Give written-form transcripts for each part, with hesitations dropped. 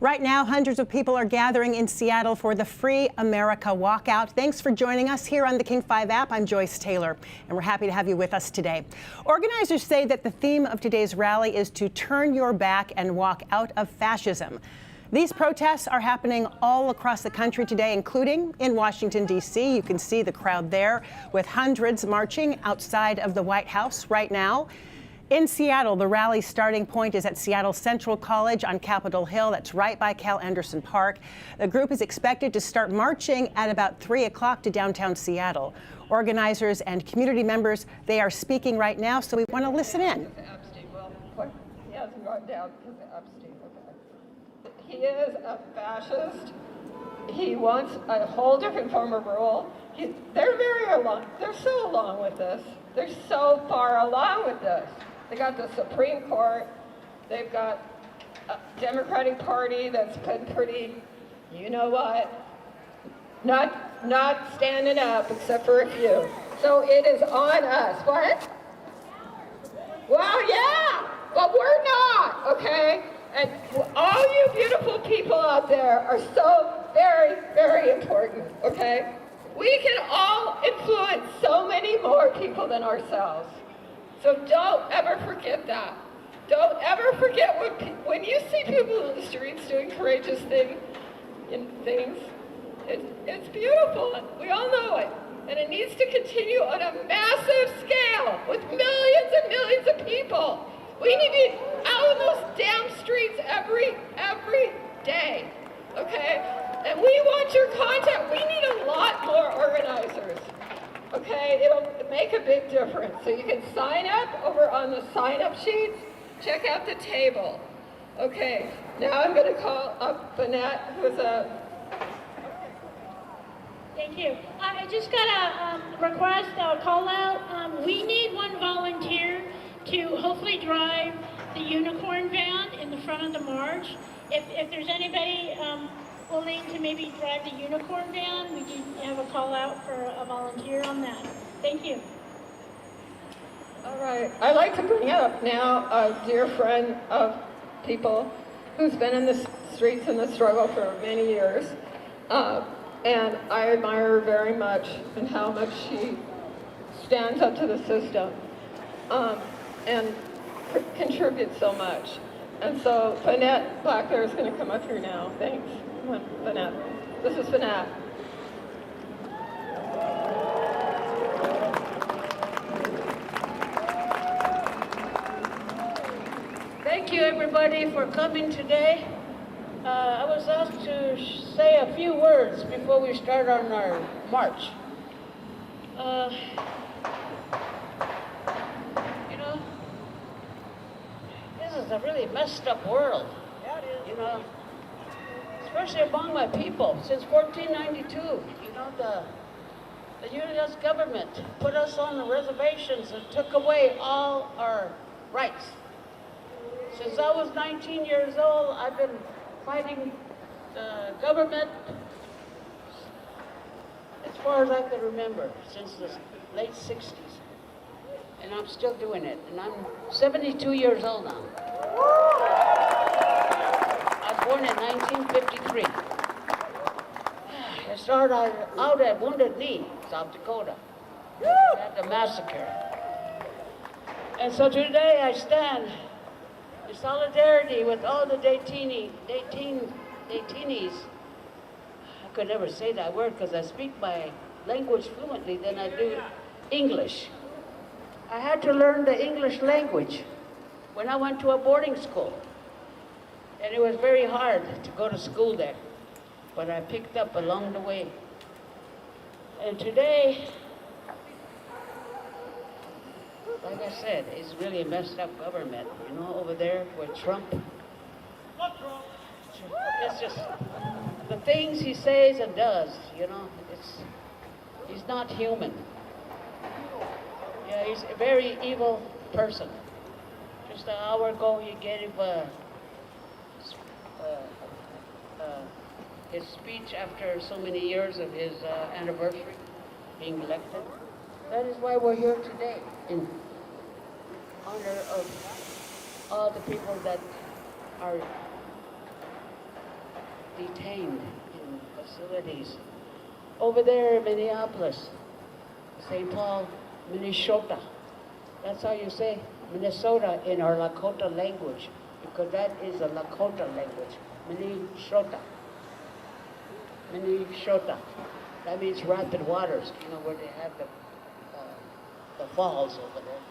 Right now, hundreds of people are gathering in Seattle for the Free America Walkout. Thanks for joining us here on the King 5 app. I'm Joyce Taylor, and we're happy to have you with us today. Organizers say that the theme of today's rally is to turn your back and walk out of fascism. These protests are happening all across the country today, including in Washington, D.C. You can see the crowd there with hundreds marching outside of the White House right now. In Seattle, the rally's starting point is at Seattle Central College on Capitol Hill. That's right by Cal Anderson Park. The group is expected to start marching at about 3 o'clock to downtown Seattle. Organizers and community members, they are speaking right now, so we want to listen in. He hasn't gone down because of Epstein. Okay. He is a fascist. He wants a whole different form of rule. They're so along with this. They're so far along with this. They got the Supreme Court. They've got a Democratic Party that's been pretty, you know what, not standing up except for a few. So it is on us. What? Well, yeah, but we're not, okay? And all you beautiful people out there are so very, very important, okay? We can all influence so many more people than ourselves. So don't ever forget that. Don't ever forget when you see people in the streets doing courageous things, it's beautiful, and we all know it. And it needs to continue on a massive scale with millions and millions of people. We need to be out in those damn streets every day, okay? And we want your contact. We need a lot more organizers, okay? It'll make a big difference. So you can sign up over on the sign-up sheets. Check out the table. Okay, now I'm going to call up Vanette, who's a... Thank you. I just got a request, a call out. We need one volunteer to hopefully drive the unicorn van in the front of the march. If there's anybody willing to maybe drive the unicorn van, we do have a call out for a volunteer on that. Thank you. All right. I'd like to bring up now a dear friend of people who's been in the streets and the struggle for many years. And I admire her very much and how much she stands up to the system and contributes so much. And so Vanette back there is going to come up here now. Thanks. Come on, Vanette. This is Vanette. Thank you, everybody, for coming today. I was asked to say a few words before we start on our march. You know, this is a really messed up world. Yeah, it is. You know, especially among my people. Since 1492, you know, the U.S. government put us on the reservations and took away all our rights. Since I was 19 years old, I've been fighting the government as far as I can remember, since the late 60s. And I'm still doing it. And I'm 72 years old now. I was born in 1953. I started out at Wounded Knee, South Dakota, at the massacre. And so today I stand in solidarity with all the detainees. I could never say that word because I speak my language fluently than I do English. I had to learn the English language when I went to a boarding school. And it was very hard to go to school there, but I picked up along the way. And today, like I said, it's really a messed up government, you know, over there with Trump. It's just the things he says and does, you know, he's not human. Yeah, he's a very evil person. Just an hour ago, he gave his speech after so many years of his anniversary being elected. That is why we're here today, in honor of all the people that are detained in facilities. Over there in Minneapolis, St. Paul, Minnesota. That's how you say Minnesota in our Lakota language, because that is a Lakota language. Minnesota. Minnesota. That means rapid waters, you know, where they have the falls over there.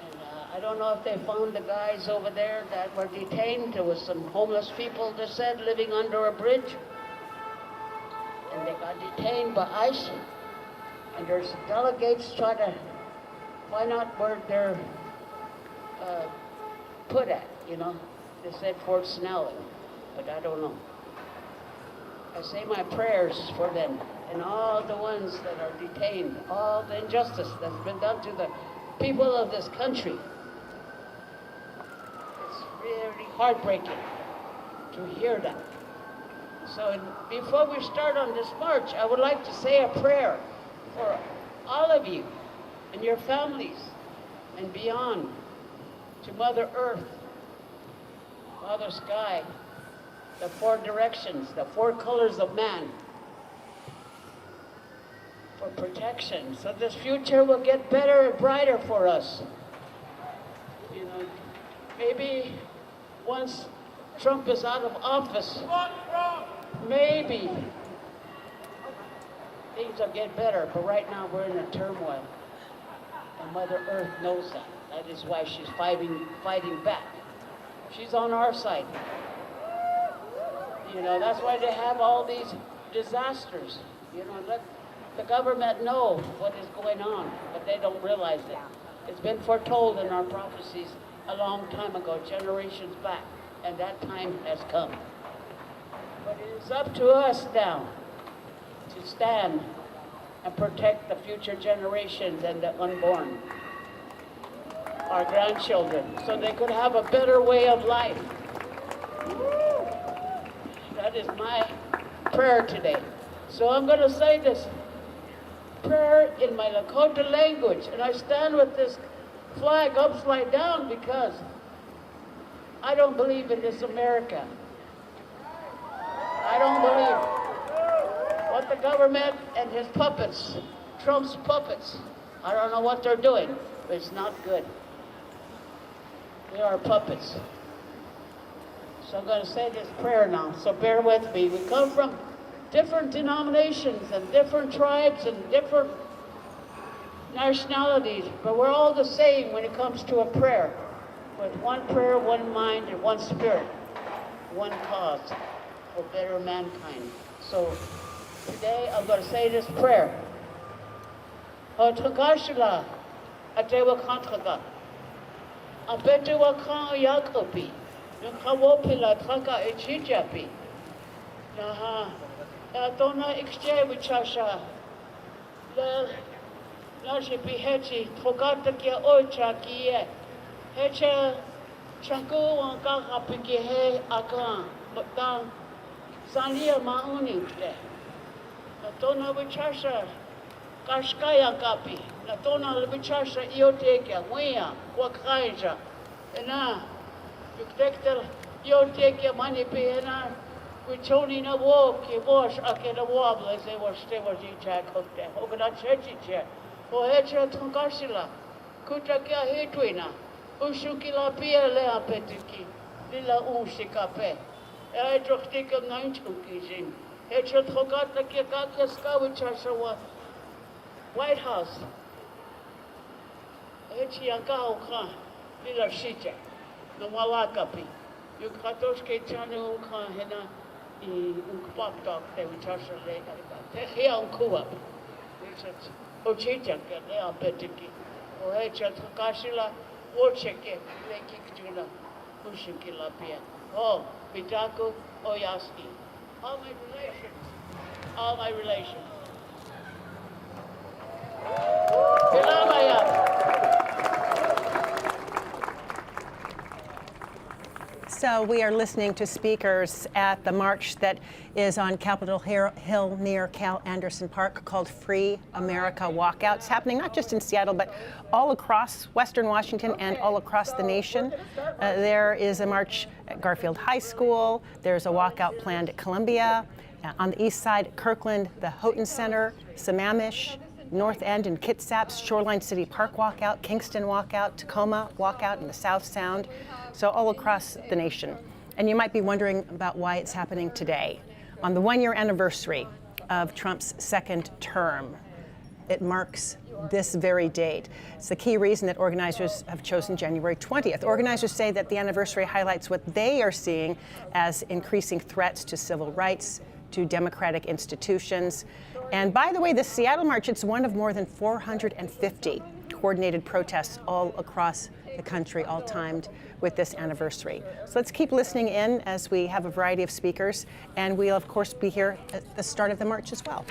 And I don't know if they found the guys over there that were detained. There was some homeless people, they said, living under a bridge. And they got detained by ICE. And there's delegates trying to find out where they're put at, you know. They said Fort Snelling, but I don't know. I say my prayers for them and all the ones that are detained, all the injustice that's been done to the people of this country. It's really heartbreaking to hear that. So before we start on this march, I would like to say a prayer for all of you and your families and beyond, to Mother Earth, Father Sky, the four directions, the four colors of man, for protection, so this future will get better and brighter for us. You know, maybe once Trump is out of office, maybe things will get better, but right now we're in a turmoil. And Mother Earth knows that. That is why she's fighting back. She's on our side. You know, that's why they have all these disasters. You know, let the government know what is going on, but they don't realize it. It's been foretold in our prophecies a long time ago, generations back, and that time has come. But it is up to us now to stand and protect the future generations and the unborn, our grandchildren, so they could have a better way of life. That is my prayer today. So I'm going to say this prayer in my Lakota language, and I stand with this flag upside down because I don't believe in this America. I don't believe what the government and his puppets, Trump's puppets, I don't know what they're doing, but it's not good. They are puppets. So I'm going to say this prayer now, so bear with me. We come from different denominations and different tribes and different nationalities, but we're all the same when it comes to a prayer. With one prayer, one mind, and one spirit, one cause for better mankind. So today I'm going to say this prayer. Atewa kantraga. Abetewa kan yakopi. Nkawopila traka echijapi. Naha. Dona exchange la jipi hechi trogata kia ocha kie. Hecha changu wanga hapiki he akan. But Sanlia mauning today. Dona vichasha kashkaya kapi. Dona vichasha iotekia wea wakaija. Ena yuktektel iotekia mani pena. Wichoni na walk, you wash, I get a wobble as they were stable, you jack hooked there. Ogana churchy chair. O hecha tunkashila. Kutakia hitwina. Ushukila Pier lea petiki. Lila unshikape. I dropped take a 9 kizim. Hecha trogata kiakakia skawicharsawa. White House. Hechi yanka Lila shija. No malakapi. You katoshke chanu unka hena. Unkpaktak, they would charge a leg. Here on Kuap. Ochijak, they are petiki. O Hecha Tukashila, Wocheke, Lake Juna, Ushikila Pia. Oh, Bitaku, Oyaski. All my relations. All my relations. So we are listening to speakers at the march that is on Capitol Hill near Cal Anderson Park called Free America Walkout. It's happening not just in Seattle, but all across Western Washington and all across the nation. There is a march at Garfield High School. There's a walkout planned at Columbia. On the east side, Kirkland, the Houghton Center, Sammamish, North End and Kitsap, Shoreline City Park walkout, Kingston walkout, Tacoma walkout in the South Sound. So all across the nation. And you might be wondering about why it's happening today. On the one-year anniversary of Trump's second term, it marks this very date. It's the key reason that organizers have chosen January 20th. Organizers say that the anniversary highlights what they are seeing as increasing threats to civil rights, to democratic institutions. And by the way, the Seattle March, it's one of more than 450 coordinated protests all across the country, all timed with this anniversary. So let's keep listening in as we have a variety of speakers, and we'll of course be here at the start of the march as well.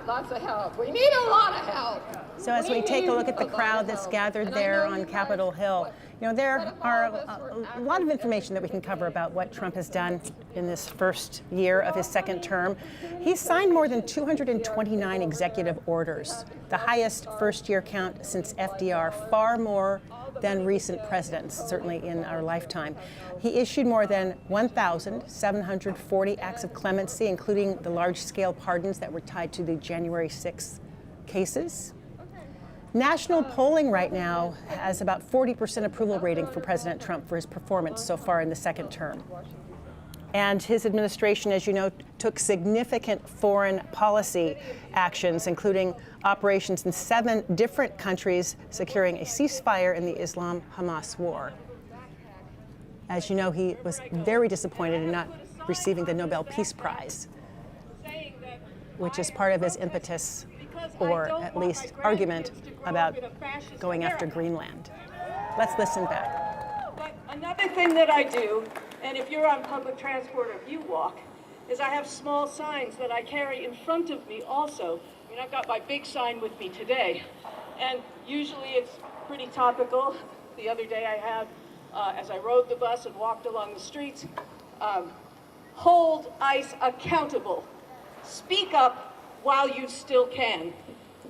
Lots of help. We need a lot of help. So as we take a look at the crowd that's gathered there on Capitol Hill, you know, there are a lot of information that we can cover about what Trump has done in this first year of his second term. He's signed more than 229 executive orders, the highest first-year count since FDR, far more than recent presidents, certainly in our lifetime. He issued more than 1,740 acts of clemency, including the large-scale pardons that were tied to the January 6th cases. National polling right now has about 40% approval rating for President Trump for his performance so far in the second term. And his administration, as you know, took significant foreign policy actions, including operations in 7 different countries, securing a ceasefire in the Islam-Hamas war. As you know, he was very disappointed in not receiving the Nobel Peace Prize, which is part of his impetus, or at least argument, about going after Greenland. Let's listen back. But another thing that I do, and if you're on public transport or if you walk, is I have small signs that I carry in front of me also. I mean, I've got my big sign with me today, and usually it's pretty topical. The other day I had, as I rode the bus and walked along the streets, hold ICE accountable. Speak up while you still can.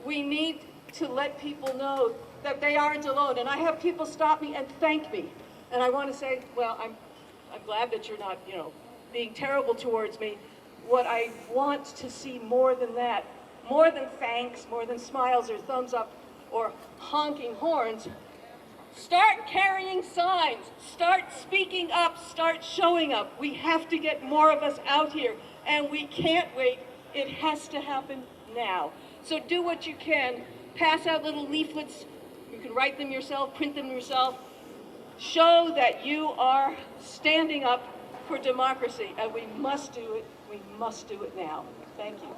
We need to let people know that they aren't alone. And I have people stop me and thank me. And I want to say, well, I'm glad that you're not, being terrible towards me. What I want to see more than that, more than thanks, more than smiles or thumbs up or honking horns, start carrying signs, start speaking up, start showing up. We have to get more of us out here, and we can't wait. It has to happen now. So do what you can. Pass out little leaflets. You can write them yourself, print them yourself. Show that you are standing up for democracy, and we must do it. We must do it now. Thank you.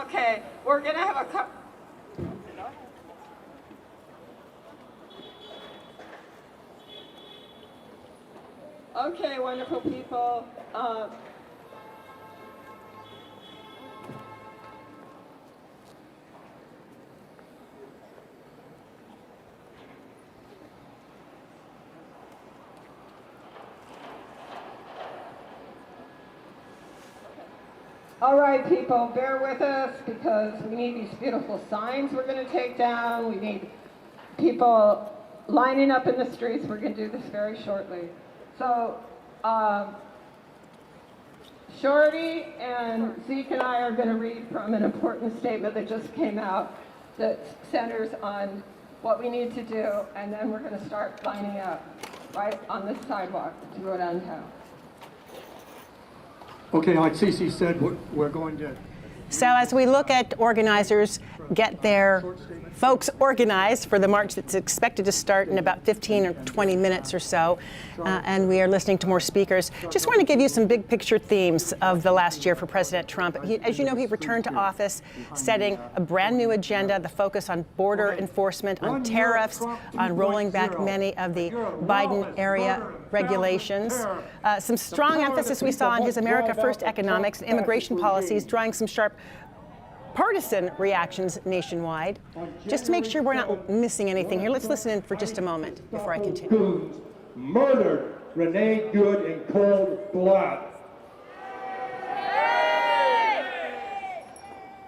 Okay, we're gonna have a couple. Okay, wonderful people. All right, people, bear with us because we need these beautiful signs we're going to take down. We need people lining up in the streets. We're going to do this very shortly. So Shorty and Zeke and I are going to read from an important statement that just came out that centers on what we need to do, and then we're going to start lining up right on this sidewalk to go downtown. Okay, like Cece said, we're going to... So as we look at organizers get their folks organized for the march that's expected to start in about 15 or 20 minutes or so, and we are listening to more speakers, just want to give you some big picture themes of the last year for President Trump. As you know, he returned to office setting a brand new agenda, the focus on border enforcement, on tariffs, on rolling back many of the Biden-era regulations. Some strong emphasis we saw on his America First economics and immigration policies, drawing some sharp partisan reactions nationwide. Just to make sure we're not missing anything here, let's listen in for just a moment before I continue. Murdered Renee Good in cold blood.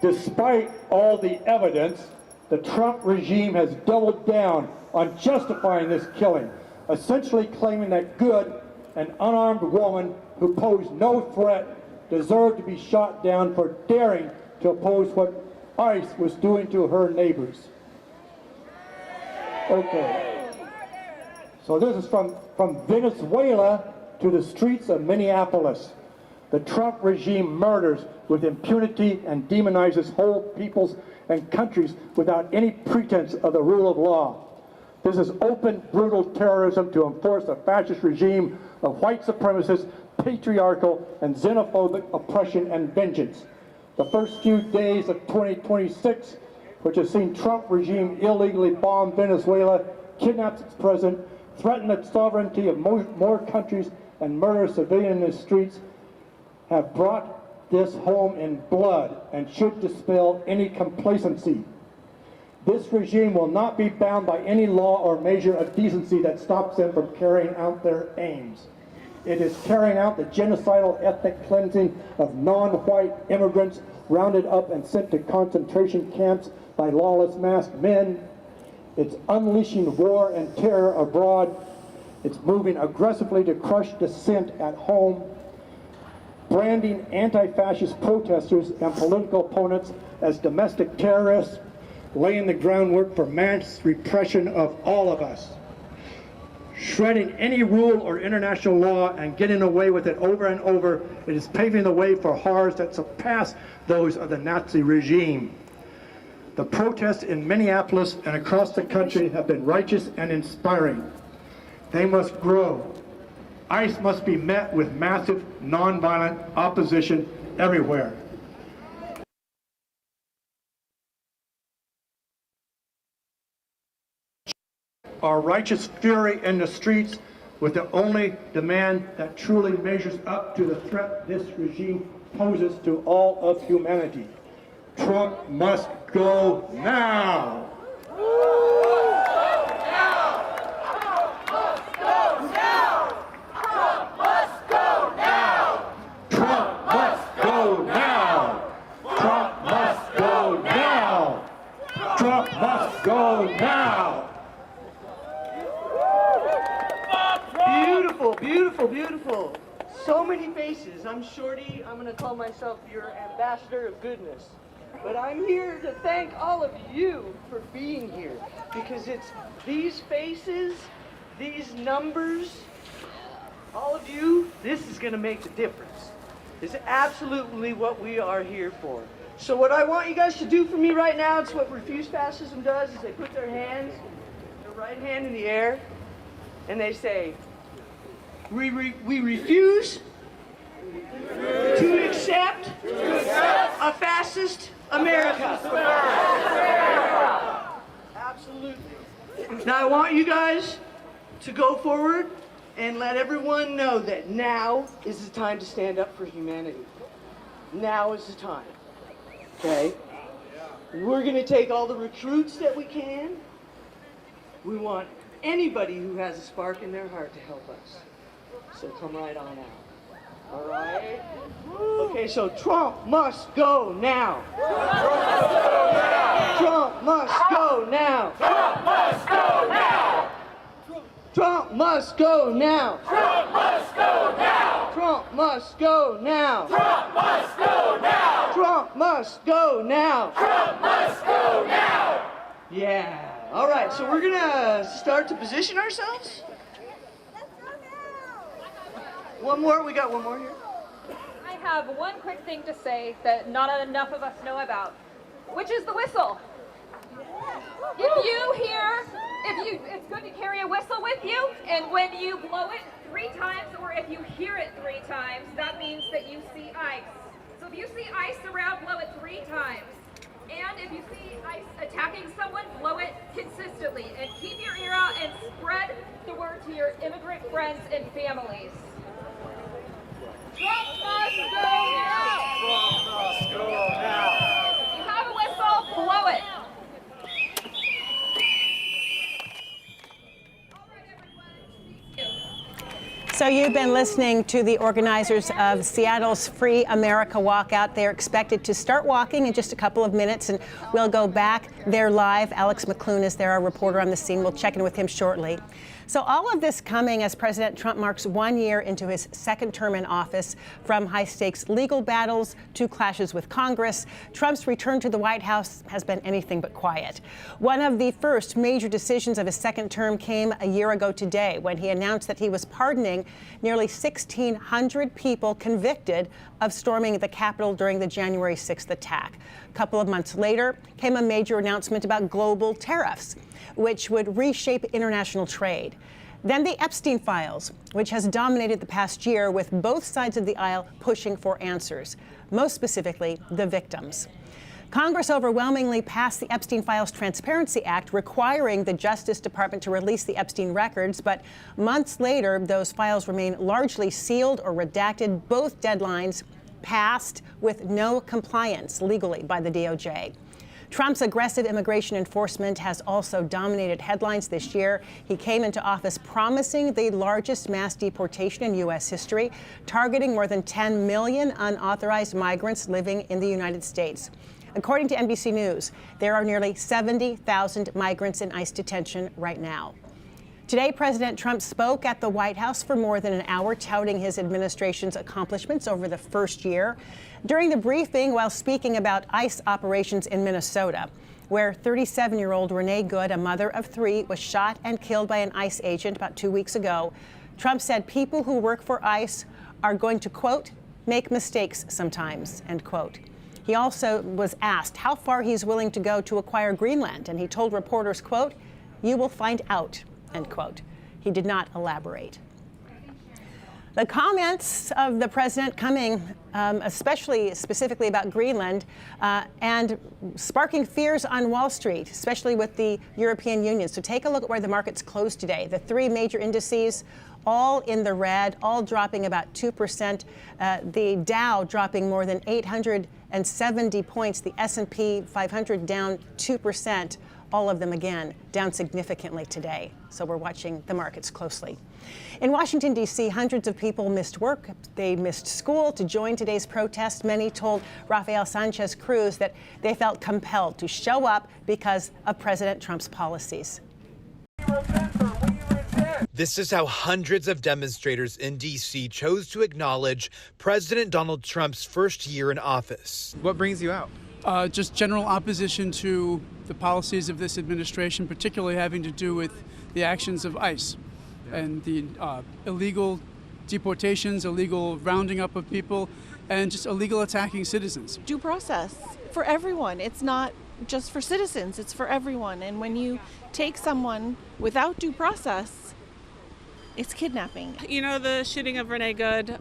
Despite all the evidence, the Trump regime has doubled down on justifying this killing, essentially claiming that Good, an unarmed woman who posed no threat, deserved to be shot down for daring to oppose what ICE was doing to her neighbors. Okay. So this is from Venezuela to the streets of Minneapolis. The Trump regime murders with impunity and demonizes whole peoples and countries without any pretense of the rule of law. This is open, brutal terrorism to enforce a fascist regime of white supremacist, patriarchal, and xenophobic oppression and vengeance. The first few days of 2026, which has seen Trump regime illegally bomb Venezuela, kidnap its president, threaten the sovereignty of more countries, and murder civilians in the streets, have brought this home in blood and should dispel any complacency. This regime will not be bound by any law or measure of decency that stops them from carrying out their aims. It is carrying out the genocidal ethnic cleansing of non-white immigrants rounded up and sent to concentration camps by lawless masked men. It's unleashing war and terror abroad. It's moving aggressively to crush dissent at home, branding anti-fascist protesters and political opponents as domestic terrorists, laying the groundwork for mass repression of all of us. Shredding any rule or international law and getting away with it over and over, it is paving the way for horrors that surpass those of the Nazi regime. The protests in Minneapolis and across the country have been righteous and inspiring. They must grow. ICE must be met with massive, nonviolent opposition everywhere. Our righteous fury in the streets with the only demand that truly measures up to the threat this regime poses to all of humanity. Trump must go now! Go now! Beautiful, beautiful, beautiful. So many faces. I'm Shorty. I'm going to call myself your ambassador of goodness. But I'm here to thank all of you for being here. Because it's these faces, these numbers, all of you, this is going to make the difference. It's absolutely what we are here for. So what I want you guys to do for me right now, it's what refuse fascism does, is they put their hands, their right hand in the air, and they say, we refuse to accept a fascist America. Absolutely. Now I want you guys to go forward and let everyone know that now is the time to stand up for humanity. Now is the time. Okay? We're going to take all the recruits that we can. We want anybody who has a spark in their heart to help us. So come right on out. All right? Okay, so Trump must go now. Trump must go now. Trump must go now. Trump must go now. Trump must go now. Trump must go now. Trump must go now. Trump must go now. Trump must go now. Yeah. All right, so we're gonna start to position ourselves. One more, we got one more here. I have one quick thing to say that not enough of us know about, which is the whistle. It's good to carry a whistle with you, and when you blow it 3 times, or if you hear it 3 times, that means that you see ice. So if you see ice around, blow it 3 times. And if you see ice attacking someone, blow it consistently. And keep your ear out and spread the word to your immigrant friends and families. Trump must go now! Trump must go now. If you have a whistle, blow it. So you've been listening to the organizers of Seattle's Free America Walkout. They're expected to start walking in just a couple of minutes, and we'll go back there live. Alex McClune is there, our reporter on the scene. We'll check in with him shortly. So all of this coming as President Trump marks 1 year into his 2nd term in office. From high-stakes legal battles to clashes with Congress, Trump's return to the White House has been anything but quiet. One of the first major decisions of his 2nd term came a year ago today, when he announced that he was pardoning nearly 1,600 people convicted of storming the Capitol during the January 6th attack. A couple of months later came a major announcement about global tariffs, which would reshape international trade. Then the Epstein files, which has dominated the past year, with both sides of the aisle pushing for answers, most specifically the victims. Congress overwhelmingly passed the Epstein Files Transparency Act, requiring the Justice Department to release the Epstein records, but months later, those files remain largely sealed or redacted, both deadlines passed with no compliance legally by the DOJ. Trump's aggressive immigration enforcement has also dominated headlines this year. He came into office promising the largest mass deportation in U.S. history, targeting more than 10 million unauthorized migrants living in the United States. According to NBC News, there are nearly 70,000 migrants in ICE detention right now. Today, President Trump spoke at the White House for more than an hour, touting his administration's accomplishments over the first year. During the briefing, while speaking about ICE operations in Minnesota, where 37-year-old Renee Good, a mother of 3, was shot and killed by an ICE agent about 2 weeks ago, Trump said people who work for ICE are going to, quote, make mistakes sometimes, end quote. He also was asked how far he's willing to go to acquire Greenland, and he told reporters, quote, you will find out, end quote. He did not elaborate. The comments of the president coming, specifically about Greenland, and sparking fears on Wall Street, especially with the European Union. So take a look at where the markets closed today. The 3 major indices, all in the red, all dropping about 2%. The Dow dropping more than 870 points. The S&P 500 down 2%. All of them, again, down significantly today. So we're watching the markets closely. In Washington, D.C., hundreds of people missed work. They missed school to join today's protest. Many told Rafael Sanchez Cruz that they felt compelled to show up because of President Trump's policies. This is how hundreds of demonstrators in D.C. chose to acknowledge President Donald Trump's first year in office. What brings you out? Just general opposition to the policies of this administration, particularly having to do with the actions of ICE and the illegal deportations, illegal rounding up of people, and just illegal attacking citizens. Due process for everyone. It's not just for citizens, it's for everyone. And when you take someone without due process, it's kidnapping. You know, the shooting of Renee Good,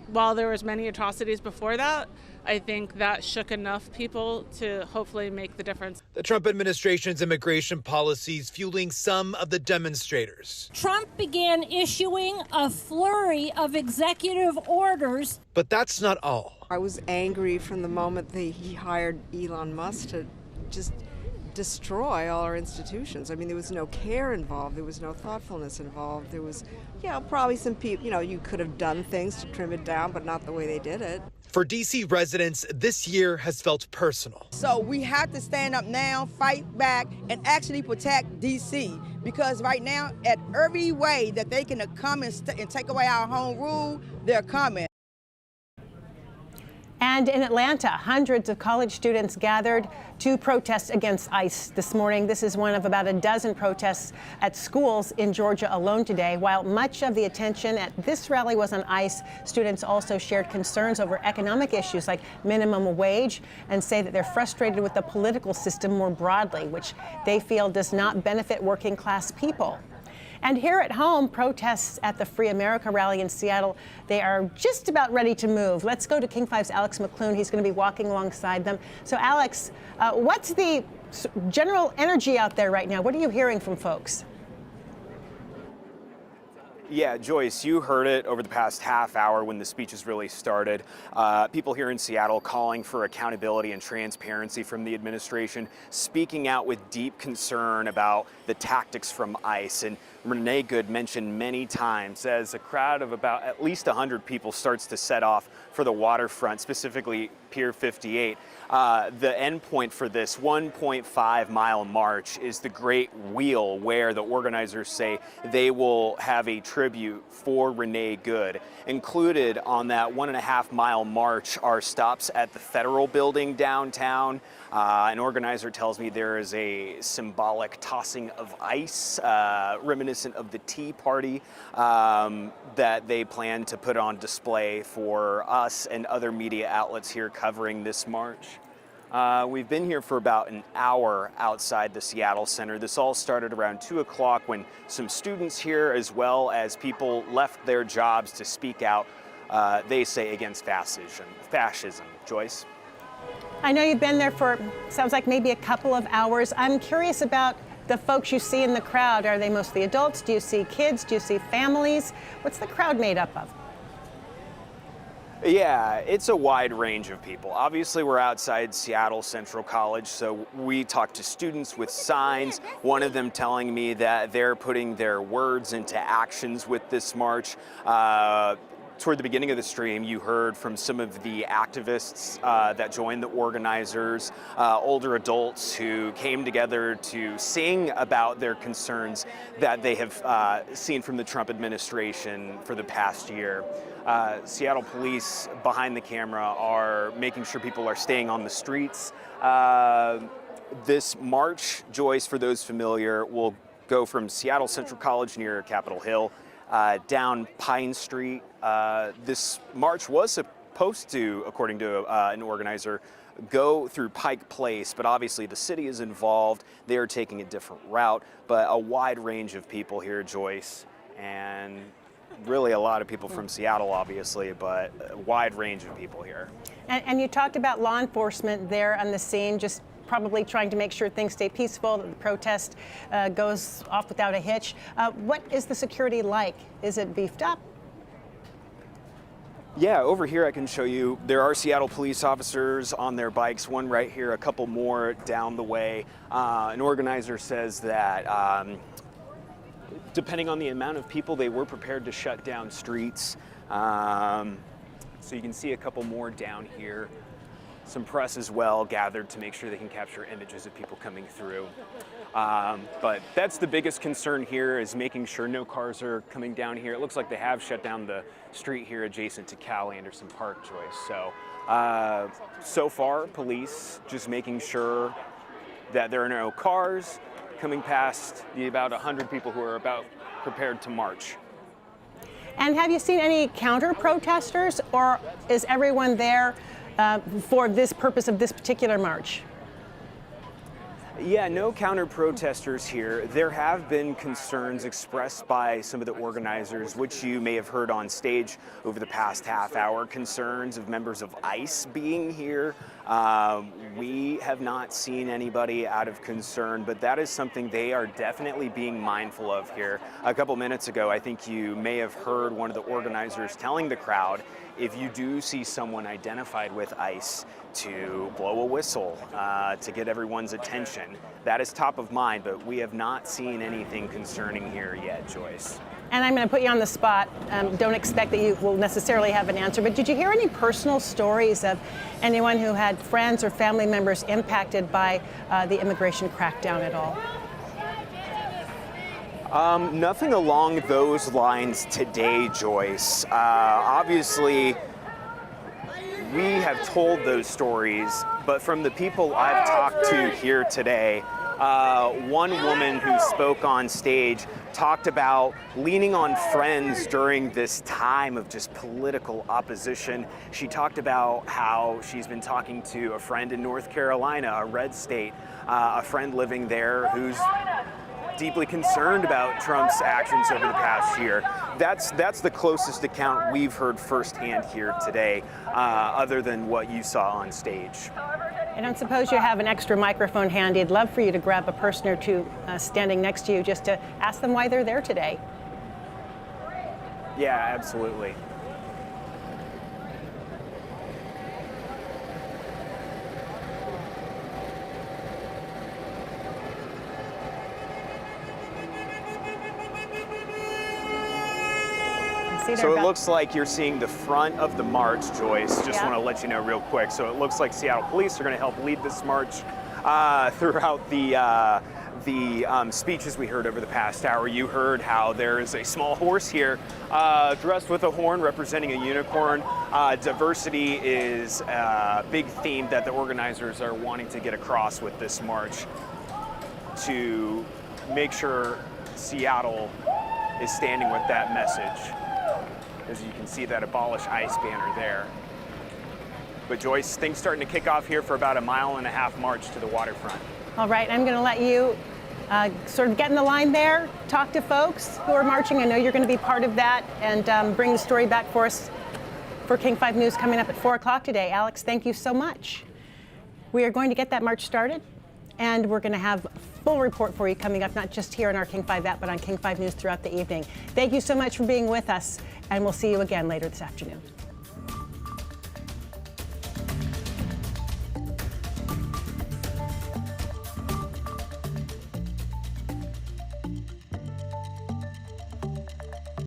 while there was many atrocities before that, I think that shook enough people to hopefully make the difference. The Trump administration's immigration policies fueling some of the demonstrators. Trump began issuing a flurry of executive orders. But that's not all. I was angry from the moment that he hired Elon Musk to just destroy all our institutions. I mean, there was no care involved. There was no thoughtfulness involved. There was, probably some people, you could have done things to trim it down, but not the way they did it. For D.C. residents, this year has felt personal. So we have to stand up now, fight back, and actually protect D.C. because right now, at every way that they can come and take away our home rule, they're coming. And in Atlanta, hundreds of college students gathered to protest against ICE this morning. This is one of about a dozen protests at schools in Georgia alone today. While much of the attention at this rally was on ICE, students also shared concerns over economic issues like minimum wage and say that they're frustrated with the political system more broadly, which they feel does not benefit working class people. And here at home, protests at the Free America rally in Seattle, they are just about ready to move. Let's go to King 5's Alex McClune. He's going to be walking alongside them. So Alex, what's the general energy out there right now? What are you hearing from folks? Yeah, Joyce, you heard it over the past half hour when the speeches really started. People here in Seattle calling for accountability and transparency from the administration, speaking out with deep concern about the tactics from ICE. And Renee Good mentioned many times as a crowd of about at least 100 people starts to set off for the waterfront, specifically Pier 58. The end point for this 1.5-mile march is the Great Wheel, where the organizers say they will have a tribute for Renee Good. Included on that 1.5-mile march are stops at the Federal Building downtown. An organizer tells me there is a symbolic tossing of ice, reminiscent of the Tea Party, that they plan to put on display for us and other media outlets here covering this march. We've been here for about an hour outside the Seattle Center. This all started around 2 o'clock when some students here, as well as people, left their jobs to speak out, they say, against fascism. Joyce? I know you've been there for, sounds like maybe a couple of hours. I'm curious about the folks you see in the crowd. Are they mostly adults? Do you see kids? Do you see families? What's the crowd made up of? Yeah, it's a wide range of people. Obviously, we're outside Seattle Central College, so we talked to students with signs, one of them telling me that they're putting their words into actions with this march. Toward the beginning of the stream, you heard from some of the activists that joined the organizers, older adults who came together to sing about their concerns that they have seen from the Trump administration for the past year. Seattle police behind the camera are making sure people are staying on the streets. This march, Joyce, for those familiar, will go from Seattle Central College near Capitol Hill down Pine Street. This march was supposed to, according to an organizer, go through Pike Place, but obviously the city is involved. They are taking a different route, but a wide range of people here, Joyce, and really a lot of people from Seattle, obviously, but a wide range of people here. And you talked about law enforcement there on the scene, just probably trying to make sure things stay peaceful, that the protest goes off without a hitch. What is the security like? Is it beefed up? Yeah, over here I can show you there are Seattle police officers on their bikes, one right here, a couple more down the way. An organizer says that depending on the amount of people, they were prepared to shut down streets. So you can see a couple more down here. Some press as well gathered to make sure they can capture images of people coming through. But that's the biggest concern here, is making sure no cars are coming down here. It looks like they have shut down the street here adjacent to Cal Anderson Park, Joyce. So, so far, police just making sure that there are no cars coming past the about 100 people who are about prepared to march. And have you seen any counter-protesters, or is everyone there for this purpose of this particular march? Yeah, no counter-protesters here. There have been concerns expressed by some of the organizers, which you may have heard on stage over the past half hour, concerns of members of ICE being here. We have not seen anybody out of concern, but that is something they are definitely being mindful of here. A couple minutes ago, I think you may have heard one of the organizers telling the crowd, if you do see someone identified with ICE, to blow a whistle to get everyone's attention. That is top of mind, but we have not seen anything concerning here yet, Joyce. And I'm going to put you on the spot. Don't expect that you will necessarily have an answer, but did you hear any personal stories of anyone who had friends or family members impacted by the immigration crackdown at all? Nothing along those lines today, Joyce. Obviously, we have told those stories, but from the people I've talked to here today, one woman who spoke on stage talked about leaning on friends during this time of just political opposition. She talked about how she's been talking to a friend in North Carolina, a red state, a friend living there who's deeply concerned about Trump's actions over the past year. That's the closest account we've heard firsthand here today, other than what you saw on stage. I don't suppose you have an extra microphone handy. I'd love for you to grab a person or two standing next to you just to ask them why they're there today. Yeah, absolutely. So it looks like you're seeing the front of the march, Joyce. Just want to let you know real quick. So it looks like Seattle police are going to help lead this march throughout the speeches we heard over the past hour. You heard how there is a small horse here dressed with a horn representing a unicorn. Diversity is a big theme that the organizers are wanting to get across with this march to make sure Seattle is standing with that message. As you can see that Abolish ICE banner there. But Joyce, things starting to kick off here for about a 1.5 mile march to the waterfront. All right, I'm going to let you sort of get in the line there, talk to folks who are marching. I know you're going to be part of that, and bring the story back for us for King 5 News coming up at 4 o'clock today. Alex, thank you so much. We are going to get that march started, and we're going to have a full report for you coming up, not just here on our King 5 app, but on King 5 News throughout the evening. Thank you so much for being with us, and we'll see you again later this afternoon.